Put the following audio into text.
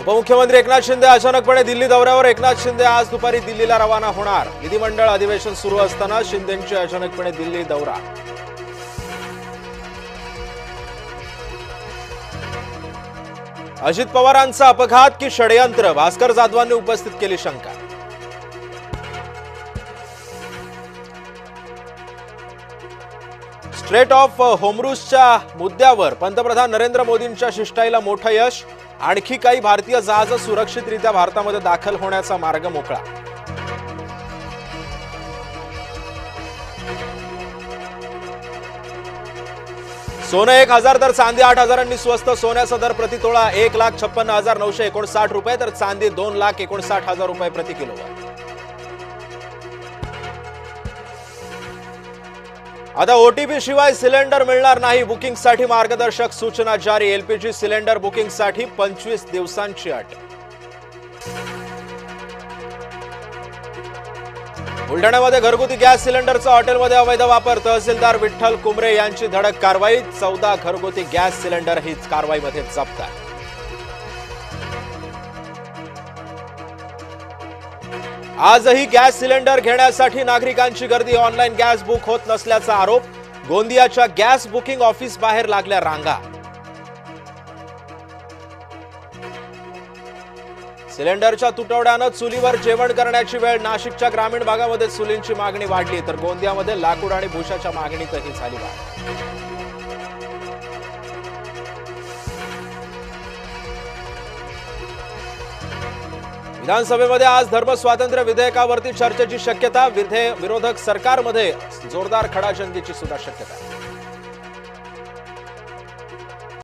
उपमुख्यमंत्री एकनाथ शिंदे अचानकपणे दिल्ली दौऱ्यावर। एकनाथ शिंदे आज दुपारी दिल्लीला रवाना होणार। विधिमंडळ अधिवेशन सुरू असताना शिंदेंची अचानकपणे दिल्ली दौरा। अजित पवारांचा अपघात की षडयंत्र, भास्कर जाधवांनी उपस्थित केली शंका। स्ट्रेट ऑफ होर्मुझच्या मुद्द्यावर पंतप्रधान नरेंद्र मोदींच्या शिष्टाईला मोठं यश। आणखी काही भारतीय जहाज सुरक्षितरित्या भारतामध्ये दाखल होण्याचा मार्ग मोकळा। सोनं 1,000 तर चांदी 8,000 स्वस्त। सोन्याचा दर प्रतितोळा 1,56,959 रुपये तर चांदी 2,59,000 रुपये प्रति किलोवर। आता ओटीपी शिवाय सिलेंडर मिळणार नाही। बुकिंगसाठी मार्गदर्शक सूचना जारी। एलपीजी सिलेंडर बुकिंगसाठी 25 दिवसांची अट। बुलढाण्यामध्ये घरगुती गॅस सिलेंडरचा हॉटेलमध्ये अवैध वापर। तहसीलदार विठ्ठल कुमरे यांची धडक कारवाई। 14 घरगुती गॅस सिलेंडर ही कारवाईमध्ये जप्त आहे। आजही गॅस सिलेंडर घेण्यासाठी नागरिकांची गर्दी। ऑनलाईन गॅस बुक होत नसल्याचा आरोप। गोंदियाच्या गॅस बुकिंग ऑफिस बाहेर लागल्या रांगा। सिलेंडरच्या तुटवड्यानं चुलीवर जेवण करण्याची वेळ। नाशिकच्या ग्रामीण भागामध्ये चुलींची मागणी वाढली तर गोंदियामध्ये लाकूड आणि भुशाच्या मागणीतही झाली वाढ। विधानसभेमध्ये आज धर्मस्वातंत्र्य विधेयकावरती चर्चेची शक्यता। विरोधक सरकारमध्ये जोरदार खडाजंगीची सुद्धा शक्यता।